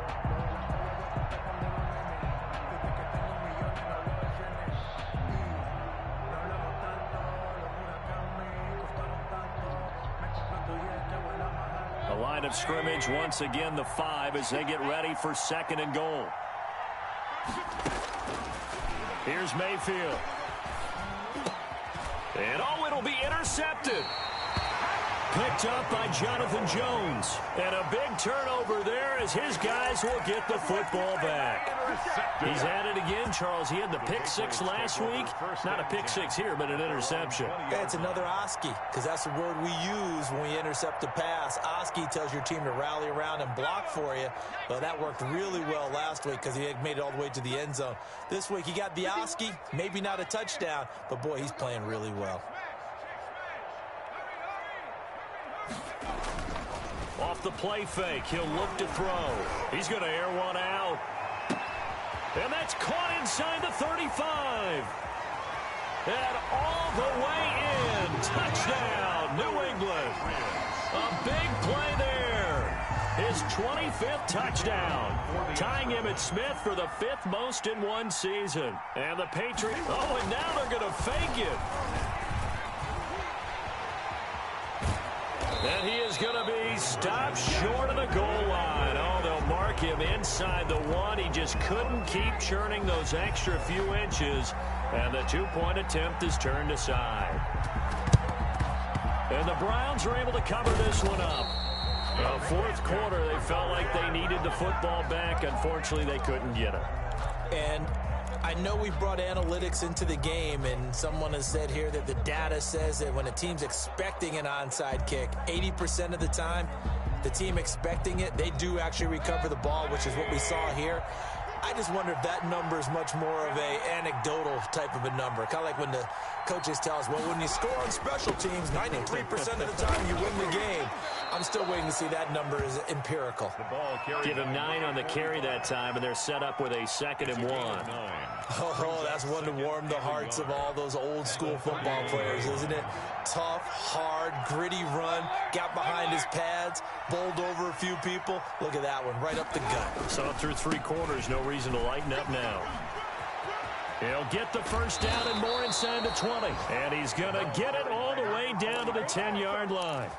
The line of scrimmage, once again, the 5 as they get ready for 2nd and goal. Here's Mayfield. And it'll be intercepted. Picked up by Jonathan Jones. And a big turnover there as his guys will get the football back. He's at it again, Charles. He had the pick six last week. Not a pick six here, but an interception. Yeah, it's another Oski, because that's the word we use when we intercept a pass. Oski tells your team to rally around and block for you. But that worked really well last week because he had made it all the way to the end zone. This week he got the Oski, maybe not a touchdown, but boy, he's playing really well. Off the play fake, he'll look to throw. He's going to air one out. And that's caught inside the 35. And all the way in. Touchdown, New England. A big play there. His 25th touchdown. Tying him at Smith for the 5th most in one season. And the Patriots, and now they're going to fake it. And he is going to be stopped short of the goal line. Oh, they'll mark him inside the 1. He just couldn't keep churning those extra few inches. And the 2-point attempt is turned aside. And the Browns are able to cover this one up. Fourth quarter, they felt like they needed the football back. Unfortunately, they couldn't get it. And I know we brought analytics into the game, and someone has said here that the data says that when a team's expecting an onside kick, 80% of the time, the team expecting it, they do actually recover the ball, which is what we saw here. I just wonder if that number is much more of a anecdotal type of a number. Kind of like when the coaches tell us, well, when you score on special teams, 93% of the time you win the game. I'm still waiting to see that number is empirical. Give him 9 on the carry that time, and they're set up with a 2nd and 1. Oh, that's one to warm the hearts of all those old school football players, isn't it? Tough, hard, gritty run, got behind his pads, bowled over a few people. Look at that one, right up the gut. So through 3 quarters, no reason to lighten up now. He'll get the first down and more inside the 20. And he's going to get it all the way down to the 10-yard line.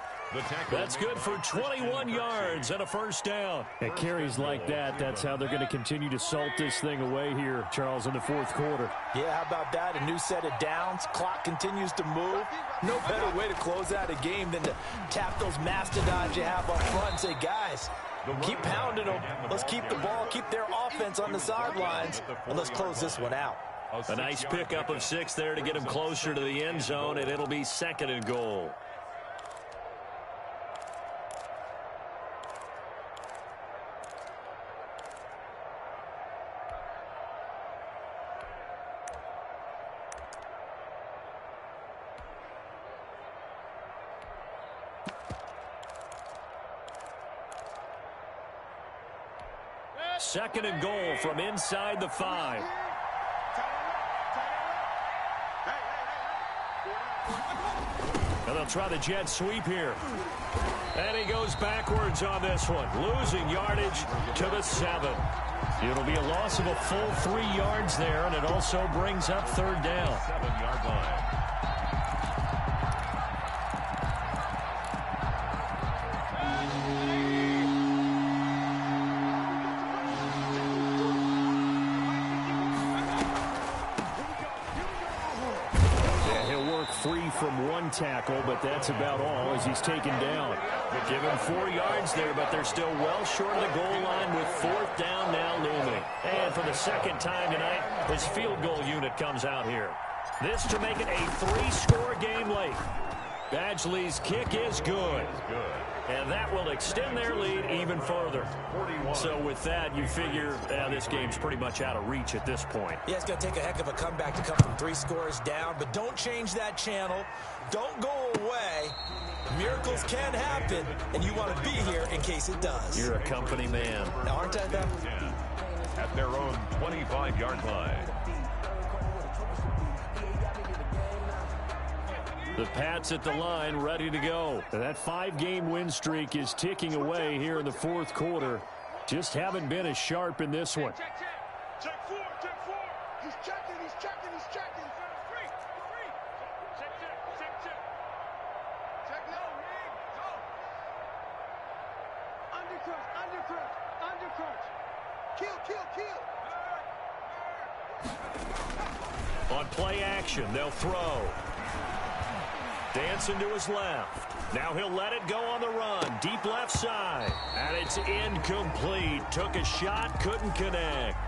That's good for 21 yards and a first down. At carries like that, that's how they're going to continue to salt this thing away here, Charles, in the fourth quarter. Yeah, how about that? A new set of downs. Clock continues to move. No better way to close out a game than to tap those mastodons you have up front and say, guys, keep pounding them. Let's keep the ball, keep their offense on the sidelines, and let's close this one out. A nice pickup of 6 there to get him closer to the end zone, and it'll be 2nd and goal. Second and goal from inside the 5. And they'll try the jet sweep here. And he goes backwards on this one, losing yardage to the 7. It'll be a loss of a full 3 yards there, and it also brings up 3rd down. 7-yard line. Free from one tackle, but that's about all as he's taken down. Give him 4 yards there, but they're still well short of the goal line with 4th down now looming. And for the 2nd time tonight, his field goal unit comes out here. This to make it a 3-score game late. Badgley's kick is good. And that will extend their lead even further. So with that, you figure this game's pretty much out of reach at this point. Yeah, it's going to take a heck of a comeback to come from 3 scores down, but don't change that channel. Don't go away. Miracles can happen, and you want to be here in case it does. You're a company man. Now, aren't I, though? At their own 25-yard line. The Pats at the line, ready to go. That 5-game win streak is ticking away here in the fourth quarter. Just haven't been as sharp in this one. Check 4. He's checking. Free. Check. Check now, go. Undercrunch. Kill. On play action, they'll throw. Dancing to his left. Now he'll let it go on the run. Deep left side. And it's incomplete. Took a shot, couldn't connect.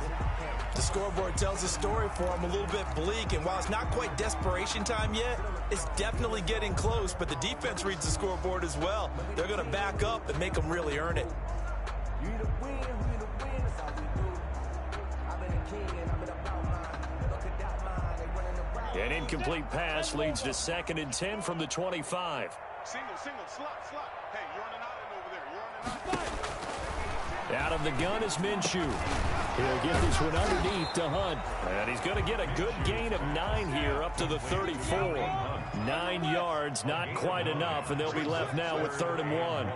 The scoreboard tells a story for him, a little bit bleak, and while it's not quite desperation time yet, it's definitely getting close, but the defense reads the scoreboard as well. They're going to back up and make them really earn it. An incomplete pass leads to 2nd and 10 from the 25. Single, slot. Hey, you're on an island over there. You're on an island. Out of the gun is Minshew. He'll get this one underneath to Hunt. And he's going to get a good gain of 9 here up to the 34. 9 yards, not quite enough, and they'll be left now with 3rd and 1.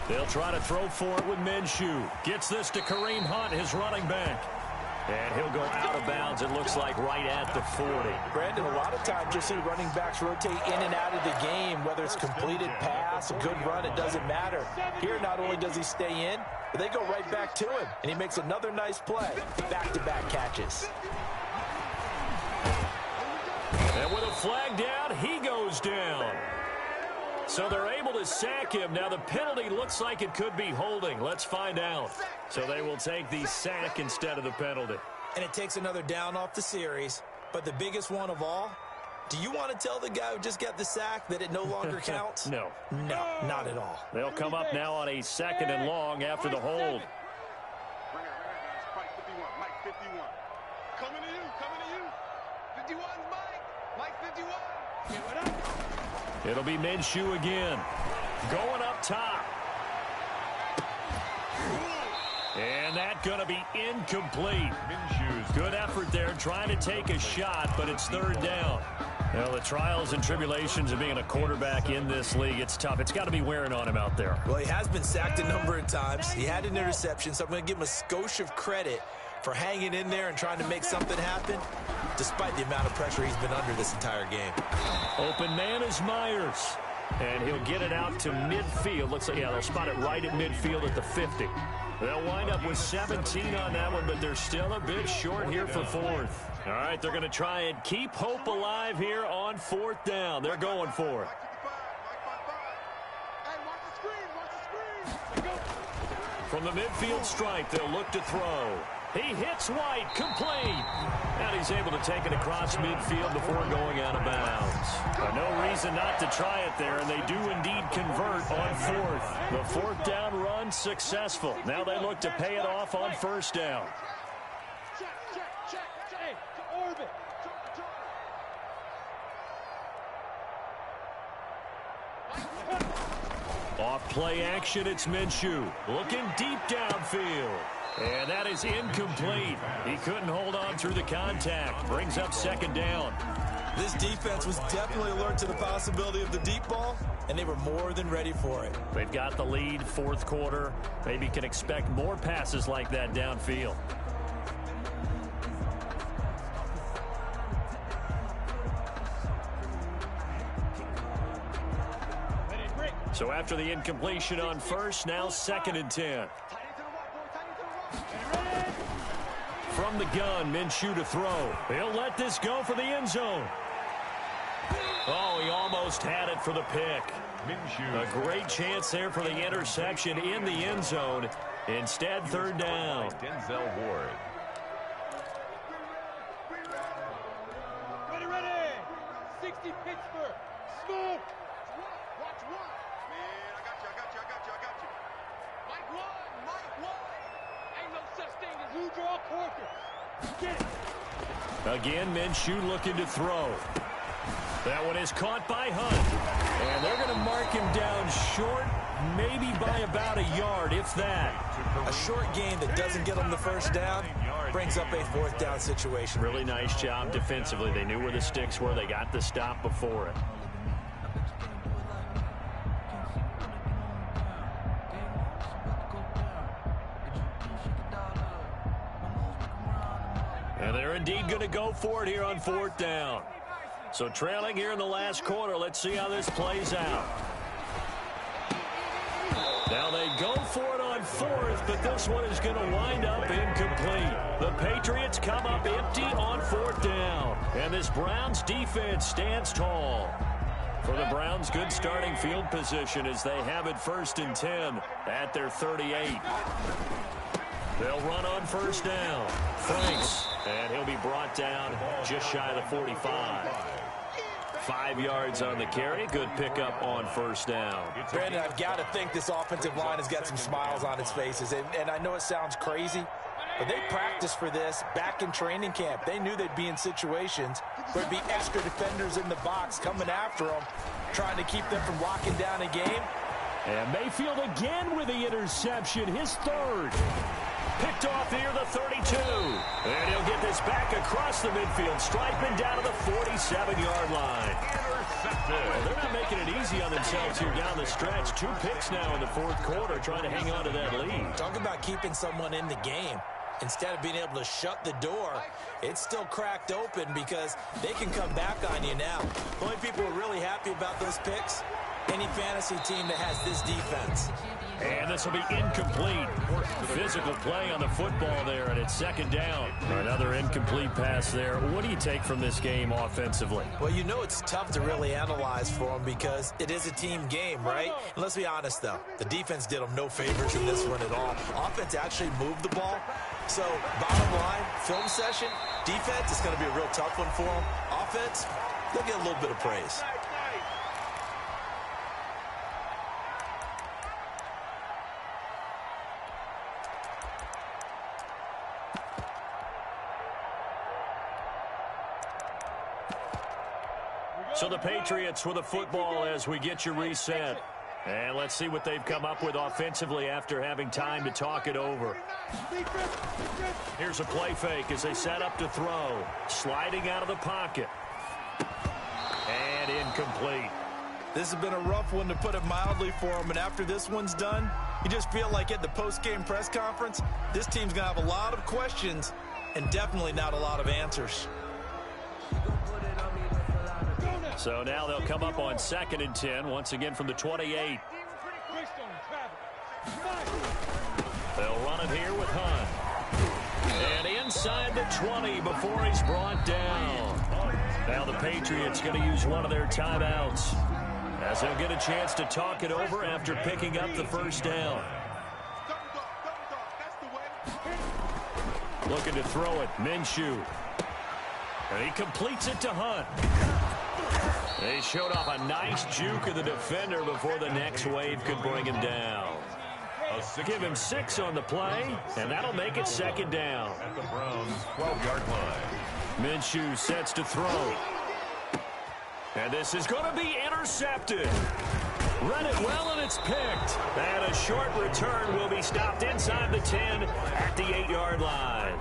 They'll try to throw for it with Minshew. Gets this to Kareem Hunt, his running back. And he'll go out of bounds, it looks like, right at the 40. Brandon, a lot of times you'll see running backs rotate in and out of the game, whether it's completed pass, a good run, it doesn't matter. Here, not only does he stay in, but they go right back to him, and he makes another nice play. Back-to-back catches. And with a flag down, he goes down. So they're able to sack him. Now the penalty looks like it could be holding. Let's find out. So they will take the sack instead of the penalty. And it takes another down off the series. But the biggest one of all, do you want to tell the guy who just got the sack that it no longer counts? No. No, not at all. They'll come up now on a 2nd and long after the hold. Bring it, guys. Mike 51. Mike 51. Coming to you. 51's Mike. Mike 51. Give it up. It'll be Minshew again. Going up top. And that's going to be incomplete. Minshew's good effort there trying to take a shot, but it's 3rd down. Well, the trials and tribulations of being a quarterback in this league, it's tough. It's got to be wearing on him out there. Well, he has been sacked a number of times. He had an interception, so I'm going to give him a skosh of credit for hanging in there and trying to make something happen, despite the amount of pressure he's been under this entire game. Open man is Myers. And he'll get it out to midfield. Looks like, yeah, they'll spot it right at midfield at the 50. They'll wind up with 17 on that one, but they're still a bit short here for 4th. All right, they're going to try and keep hope alive here on 4th down. They're going for it. From the midfield stripe, they'll look to throw. He hits White, complete. And he's able to take it across midfield before going out of bounds. No reason not to try it there, and they do indeed convert on 4th. The 4th down run successful. Now they look to pay it off on 1st down. Hey, to orbit. Off play action, it's Minshew. Looking deep downfield. And that is incomplete. He couldn't hold on through the contact. Brings up 2nd down. This defense was definitely alert to the possibility of the deep ball, and they were more than ready for it. They've got the lead, 4th quarter. Maybe can expect more passes like that downfield. So after the incompletion on 1st, now 2nd and 10. From the gun, Minshew to throw. He'll let this go for the end zone. Oh, he almost had it for the pick. Minshew. A great chance there for the interception in the end zone. Instead, 3rd down. Denzel Ward. Ready. 60 Pittsburgh. Smooth. Watch one. Man, I got you. Mike one. Ain't no such thing as who draw quarters. Get it. Again, Minshew looking to throw. That one is caught by Hunt. And they're going to mark him down short, maybe by about a yard, if that. A short gain that doesn't get them the 1st down brings up a 4th down situation. Really nice job defensively. They knew where the sticks were. They got the stop before it. And they're indeed going to go for it here on 4th down. So trailing here in the last quarter, let's see how this plays out. Now they go for it on fourth, but this one is going to wind up incomplete. The Patriots come up empty on fourth down. And this Browns defense stands tall. For the Browns, good starting field position as they have it 1st and 10 at their 38. They'll run on first down. Franks, and he'll be brought down just shy of the 45. 5 yards on the carry. Good pickup on first down. Brandon, I've got to think this offensive line has got some smiles on its faces. And I know it sounds crazy, but they practiced for this back in training camp. They knew they'd be in situations where there'd be extra defenders in the box coming after them, trying to keep them from locking down a game. And Mayfield again with the interception, his third. Picked off near the 32. And he'll get this back across the midfield stripe and down to the 47-yard line. Well, they're not making it easy on themselves here down the stretch. 2 picks now in the 4th quarter trying to hang on to that lead. Talk about keeping someone in the game. Instead of being able to shut the door, it's still cracked open because they can come back on you now. The only people who are really happy about those picks, any fantasy team that has this defense. And this will be incomplete. Physical play on the football there, and it's 2nd down. Another incomplete pass there. What do you take from this game offensively? Well, you know it's tough to really analyze for them because it is a team game, right? And let's be honest, though. The defense did them no favors in this one at all. Offense actually moved the ball. So, bottom line, film session, defense is going to be a real tough one for them. Offense, they'll get a little bit of praise. So the Patriots with the football as we get you reset. And let's see what they've come up with offensively after having time to talk it over. Here's a play fake as they set up to throw. Sliding out of the pocket. And incomplete. This has been a rough one, to put it mildly, for them. And after this one's done, you just feel like at the post-game press conference, this team's going to have a lot of questions and definitely not a lot of answers. So now they'll come up on 2nd and 10, once again from the 28. They'll run it here with Hunt. And inside the 20 before he's brought down. Now the Patriots going to use one of their timeouts as they'll get a chance to talk it over after picking up the 1st down. Looking to throw it, Minshew. And he completes it to Hunt. They showed off a nice juke of the defender before the next wave could bring him down. Give him 6 on the play, and that'll make it 2nd down. At the Browns' 12-yard line. Minshew sets to throw. And this is going to be intercepted. Run it well, and it's picked. And a short return will be stopped inside the 10 at the 8-yard line.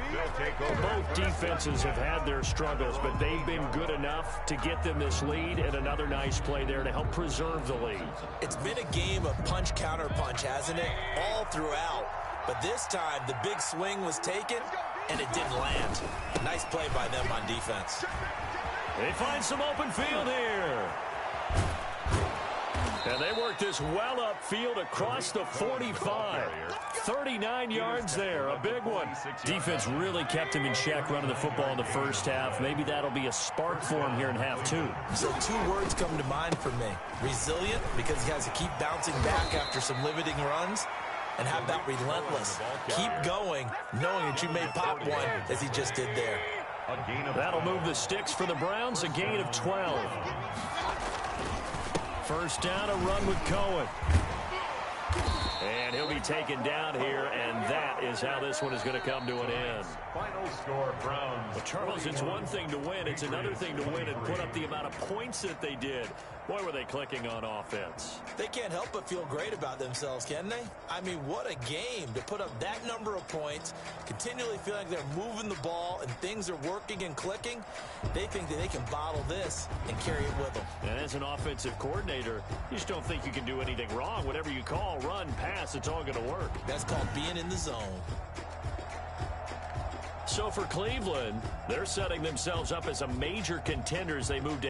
Both defenses have had their struggles, but they've been good enough to get them this lead, and another nice play there to help preserve the lead. It's been a game of punch-counter-punch, hasn't it? All throughout. But this time, the big swing was taken, and it didn't land. Nice play by them on defense. They find some open field here. And they work this well upfield across the 45. 39 yards there, a big one. Defense really kept him in check running the football in the first half. Maybe that'll be a spark for him here in half 2. So 2 words come to mind for me. Resilient, because he has to keep bouncing back after some limiting runs. And how about relentless? Keep going, knowing that you may pop one, as he just did there. That'll move the sticks for the Browns, a gain of 12. First down, a run with Cohen. And he'll be taken down here, and that is how this one is going to come to an end. Final score, Browns. Well, Charles, it's one thing to win. It's another thing to win and put up the amount of points that they did. Boy, were they clicking on offense. They can't help but feel great about themselves, can they? I mean, what a game to put up that number of points, continually feel like they're moving the ball and things are working and clicking. They think that they can bottle this and carry it with them. And as an offensive coordinator, you just don't think you can do anything wrong. Whatever you call, run, pass, it's all going to work. That's called being in the zone. So for Cleveland, they're setting themselves up as a major contender as they move to